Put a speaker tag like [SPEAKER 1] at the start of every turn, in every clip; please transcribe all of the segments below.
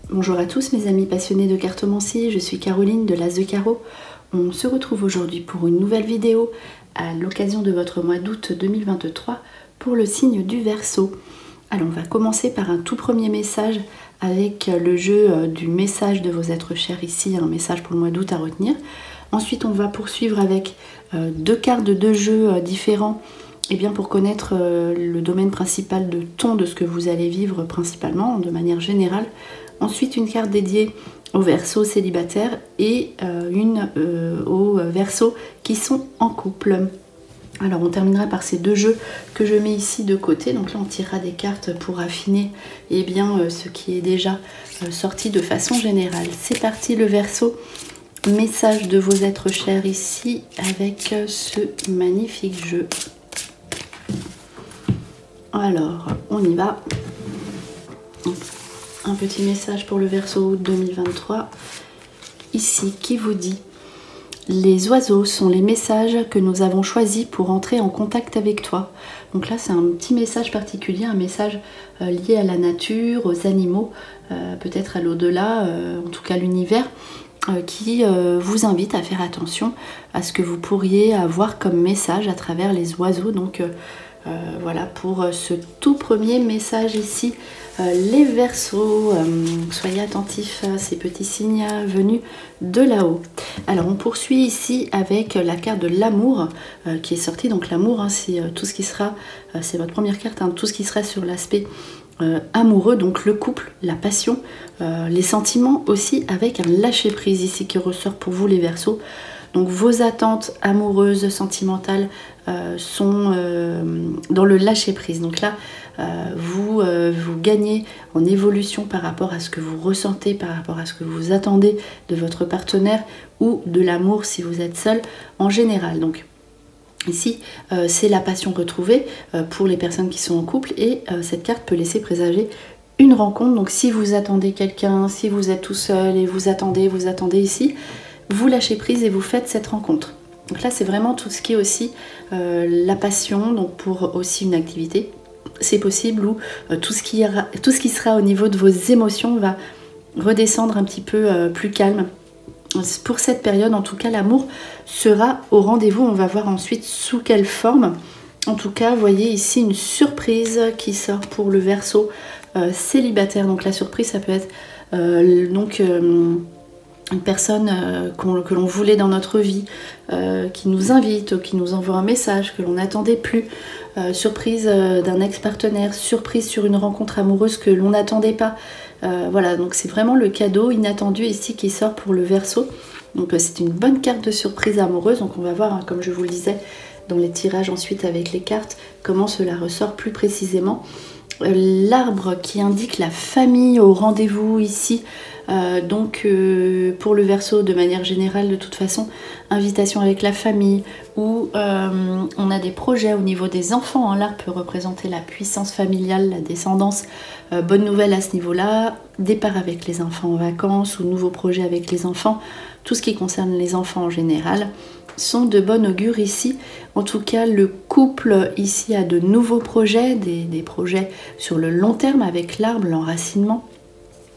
[SPEAKER 1] Bonjour à tous mes amis passionnés de cartomancie, je suis Caroline de l'As de Carreau. On se retrouve aujourd'hui pour une nouvelle vidéo à l'occasion de votre mois d'août 2023 pour le signe du Verseau. Alors on va commencer par un tout premier message avec le jeu du message de vos êtres chers ici, un message pour le mois d'août à retenir. Ensuite on va poursuivre avec deux cartes de deux jeux différents pour connaître le domaine principal de ton de ce que vous allez vivre principalement de manière générale. Ensuite, une carte dédiée aux Verseaux célibataires et une aux Verseaux qui sont en couple. Alors, on terminera par ces deux jeux que je mets ici de côté. Donc là, on tirera des cartes pour affiner ce qui est déjà sorti de façon générale. C'est parti, le Verseau. Message de vos êtres chers ici avec ce magnifique jeu. Alors, on y va. Un petit message pour le Verseau août 2023, ici, qui vous dit « Les oiseaux sont les messages que nous avons choisis pour entrer en contact avec toi. » Donc là, c'est un petit message particulier, un message lié à la nature, aux animaux, peut-être à l'au-delà, en tout cas l'univers, qui vous invite à faire attention à ce que vous pourriez avoir comme message à travers les oiseaux. Donc voilà pour ce tout premier message ici. Les Verseaux, soyez attentifs à ces petits signes venus de là-haut. Alors on poursuit ici avec la carte de l'amour qui est sortie. Donc l'amour, c'est tout ce qui sera, c'est votre première carte, tout ce qui sera sur l'aspect amoureux, donc le couple, la passion, les sentiments aussi, avec un lâcher prise ici qui ressort pour vous les Verseaux. Donc vos attentes amoureuses, sentimentales sont dans le lâcher prise. Donc là, vous gagnez en évolution par rapport à ce que vous ressentez, par rapport à ce que vous attendez de votre partenaire ou de l'amour si vous êtes seul en général. Donc ici, c'est la passion retrouvée pour les personnes qui sont en couple et cette carte peut laisser présager une rencontre. Donc si vous attendez quelqu'un, si vous êtes tout seul et vous attendez ici, vous lâchez prise et vous faites cette rencontre. Donc là, c'est vraiment tout ce qui est aussi la passion, donc pour aussi une activité, c'est possible, ou tout ce qui sera au niveau de vos émotions va redescendre un petit peu plus calme. Pour cette période, en tout cas, l'amour sera au rendez-vous. On va voir ensuite sous quelle forme. En tout cas, vous voyez ici une surprise qui sort pour le Verseau célibataire. Donc la surprise, ça peut être une personne que l'on voulait dans notre vie, qui nous invite, qui nous envoie un message que l'on n'attendait plus, surprise d'un ex-partenaire, surprise sur une rencontre amoureuse que l'on n'attendait pas. Voilà, donc c'est vraiment le cadeau inattendu ici qui sort pour le Verseau. Donc c'est une bonne carte de surprise amoureuse. Donc on va voir, comme je vous le disais, dans les tirages ensuite avec les cartes, comment cela ressort plus précisément. L'arbre qui indique la famille au rendez-vous ici, pour le Verseau de manière générale, de toute façon, invitation avec la famille, ou on a des projets au niveau des enfants. L'arbre peut représenter la puissance familiale, la descendance. Bonne nouvelle à ce niveau-là, départ avec les enfants en vacances ou nouveaux projets avec les enfants, tout ce qui concerne les enfants en général sont de bon augure ici. En tout cas, le couple ici a de nouveaux projets, des projets sur le long terme avec l'arbre, l'enracinement.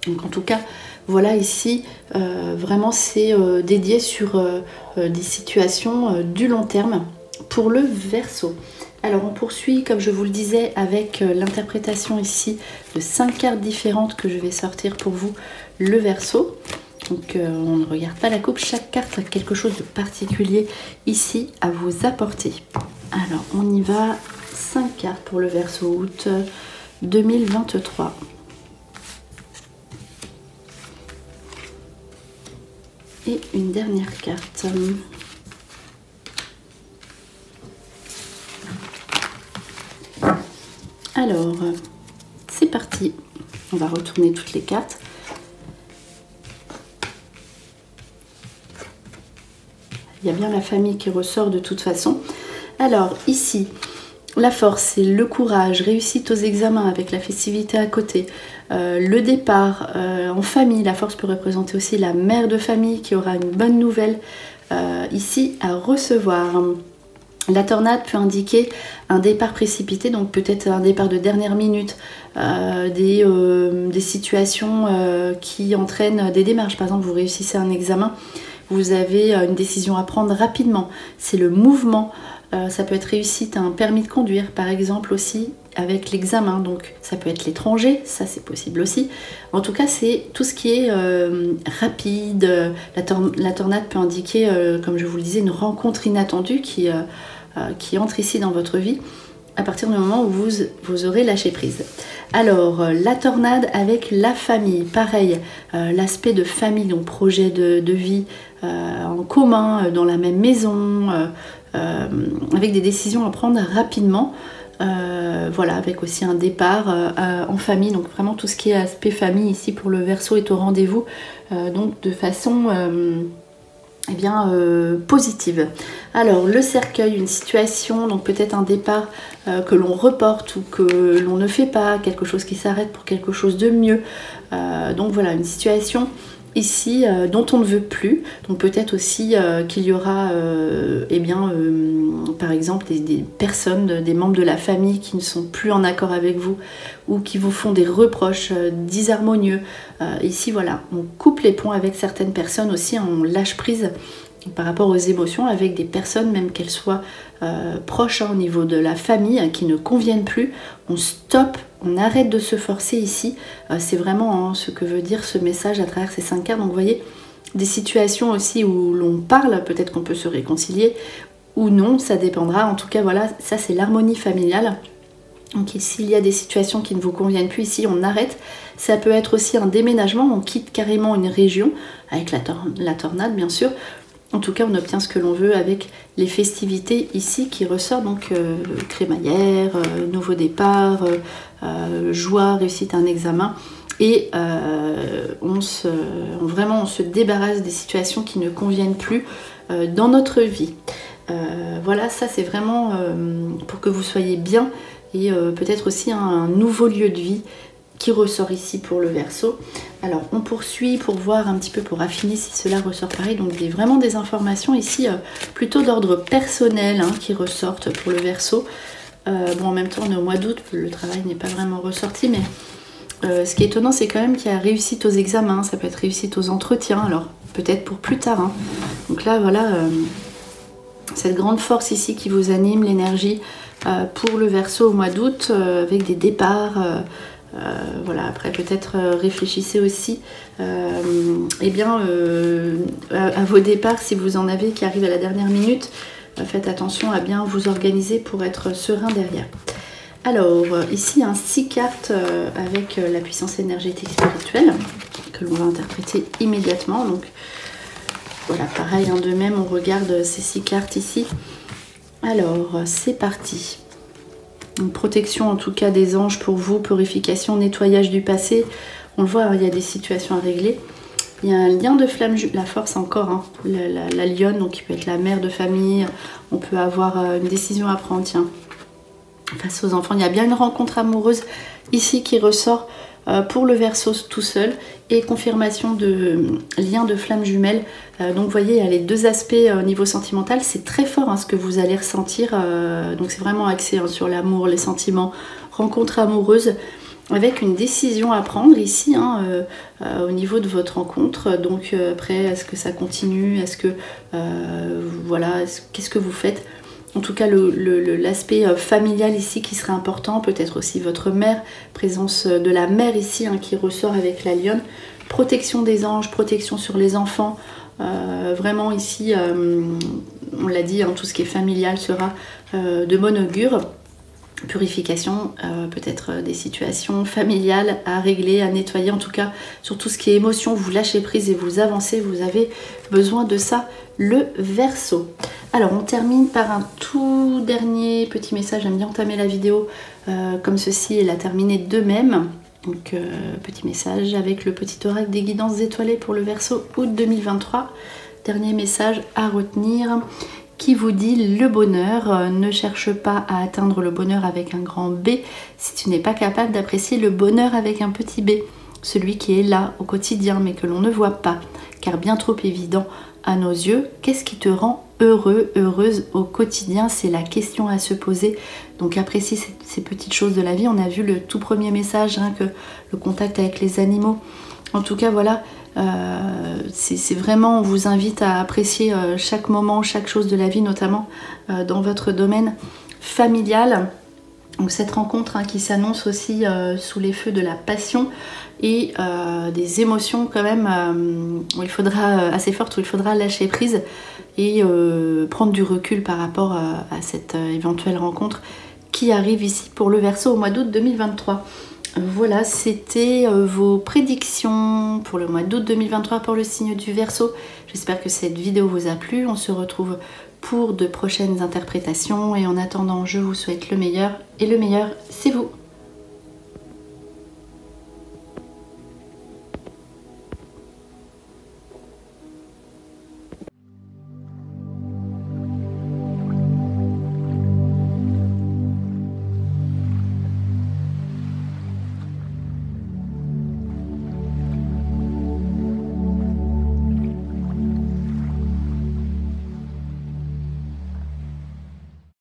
[SPEAKER 1] Donc en tout cas, voilà ici, vraiment c'est dédié sur des situations du long terme pour le Verseau. Alors on poursuit, comme je vous le disais, avec l'interprétation ici de 5 cartes différentes que je vais sortir pour vous, le Verseau. Donc on ne regarde pas la coupe, chaque carte a quelque chose de particulier ici à vous apporter. Alors on y va, 5 cartes pour le Verseau août 2023. Et une dernière carte. Alors, c'est parti. On va retourner toutes les cartes. Il y a bien la famille qui ressort de toute façon. Alors, ici, la force, c'est le courage, réussite aux examens avec la festivité à côté. Le départ en famille, la force peut représenter aussi la mère de famille qui aura une bonne nouvelle ici à recevoir. La tornade peut indiquer un départ précipité, donc peut-être un départ de dernière minute, des situations qui entraînent des démarches. Par exemple, vous réussissez un examen, vous avez une décision à prendre rapidement. C'est le mouvement. Ça peut être réussite à un permis de conduire, par exemple, aussi avec l'examen. Donc ça peut être l'étranger, ça c'est possible aussi. En tout cas, c'est tout ce qui est rapide. La tornade peut indiquer, comme je vous le disais, une rencontre inattendue qui entre ici dans votre vie à partir du moment où vous aurez lâché prise. Alors, la tornade avec la famille, pareil, l'aspect de famille, donc projet de vie en commun, dans la même maison, avec des décisions à prendre rapidement. Voilà, avec aussi un départ en famille, donc vraiment tout ce qui est aspect famille ici pour le Verseau est au rendez-vous, donc de façon positive. Alors le cercueil, une situation, donc peut-être un départ que l'on reporte ou que l'on ne fait pas, quelque chose qui s'arrête pour quelque chose de mieux. Donc voilà, une situation ici dont on ne veut plus. Donc peut-être aussi qu'il y aura par exemple des personnes, des membres de la famille qui ne sont plus en accord avec vous ou qui vous font des reproches disharmonieux. Ici voilà, on coupe les ponts avec certaines personnes aussi, on lâche prise par rapport aux émotions avec des personnes, même qu'elles soient proches au niveau de la famille, qui ne conviennent plus. On stoppe, on arrête de se forcer ici. C'est vraiment ce que veut dire ce message à travers ces 5 cartes. Donc vous voyez, des situations aussi où l'on parle, peut-être qu'on peut se réconcilier ou non, ça dépendra. En tout cas voilà, ça c'est l'harmonie familiale. Donc s'il y a des situations qui ne vous conviennent plus ici, on arrête. Ça peut être aussi un déménagement, on quitte carrément une région, avec la tornade bien sûr. En tout cas, on obtient ce que l'on veut avec les festivités ici qui ressortent, donc crémaillère, nouveau départ, joie, réussite à un examen. Et on se débarrasse des situations qui ne conviennent plus dans notre vie. Voilà, ça c'est vraiment pour que vous soyez bien et peut-être aussi un nouveau lieu de vie qui ressort ici pour le Verseau. Alors on poursuit pour voir un petit peu, pour affiner si cela ressort pareil. Donc vraiment des informations ici plutôt d'ordre personnel qui ressortent pour le Verseau. Bon, en même temps on est au mois d'août, le travail n'est pas vraiment ressorti, mais ce qui est étonnant c'est quand même qu'il y a réussite aux examens, ça peut être réussite aux entretiens, alors peut-être pour plus tard. Donc là voilà, cette grande force ici qui vous anime, l'énergie pour le Verseau au mois d'août, avec des départs. Voilà, après peut-être réfléchissez aussi à vos départs si vous en avez qui arrivent à la dernière minute. Faites attention à bien vous organiser pour être serein derrière. Alors ici un 6 cartes avec la puissance énergétique spirituelle que l'on va interpréter immédiatement. Donc voilà, pareil, de même on regarde ces 6 cartes ici. Alors c'est parti. Une protection en tout cas des anges pour vous, purification, nettoyage du passé. On le voit, il y a des situations à régler. Il y a un lien de flamme, la force encore, la lionne, donc qui peut être la mère de famille. On peut avoir une décision à prendre, tiens, face aux enfants. Il y a bien une rencontre amoureuse ici qui ressort pour le Verseau tout seul, et confirmation de lien de flamme jumelle. Donc vous voyez, il y a les deux aspects au niveau sentimental, c'est très fort ce que vous allez ressentir. Donc c'est vraiment axé sur l'amour, les sentiments, rencontre amoureuse, avec une décision à prendre ici au niveau de votre rencontre. Donc après, est-ce que ça continue, est-ce que voilà, qu'est-ce que vous faites? En tout cas, l'aspect familial ici qui serait important, peut-être aussi votre mère, présence de la mère ici qui ressort avec la lionne, protection des anges, protection sur les enfants, vraiment ici, on l'a dit, tout ce qui est familial sera de bon augure. Purification, peut-être des situations familiales à régler, à nettoyer, en tout cas sur tout ce qui est émotion, vous lâchez prise et vous avancez, vous avez besoin de ça, le Verseau. Alors on termine par un tout dernier petit message, j'aime bien entamer la vidéo comme ceci et la terminer de même. Donc petit message avec le petit oracle des guidances étoilées pour le Verseau août 2023. Dernier message à retenir qui vous dit le bonheur. Ne cherche pas à atteindre le bonheur avec un grand B si tu n'es pas capable d'apprécier le bonheur avec un petit b. Celui qui est là au quotidien mais que l'on ne voit pas, car bien trop évident à nos yeux, qu'est-ce qui te rend heureux, heureuse au quotidien? C'est la question à se poser. Donc apprécie ces petites choses de la vie. On a vu le tout premier message, hein, que le contact avec les animaux. En tout cas, voilà, c'est vraiment, on vous invite à apprécier chaque moment, chaque chose de la vie, notamment dans votre domaine familial. Donc cette rencontre, hein, qui s'annonce aussi sous les feux de la passion et des émotions quand même où il faudra, assez fortes, où il faudra lâcher prise et prendre du recul par rapport à cette éventuelle rencontre qui arrive ici pour le Verseau au mois d'août 2023. Voilà, c'était vos prédictions pour le mois d'août 2023 pour le signe du Verseau. J'espère que cette vidéo vous a plu. On se retrouve pour de prochaines interprétations et en attendant, je vous souhaite le meilleur et le meilleur, c'est vous.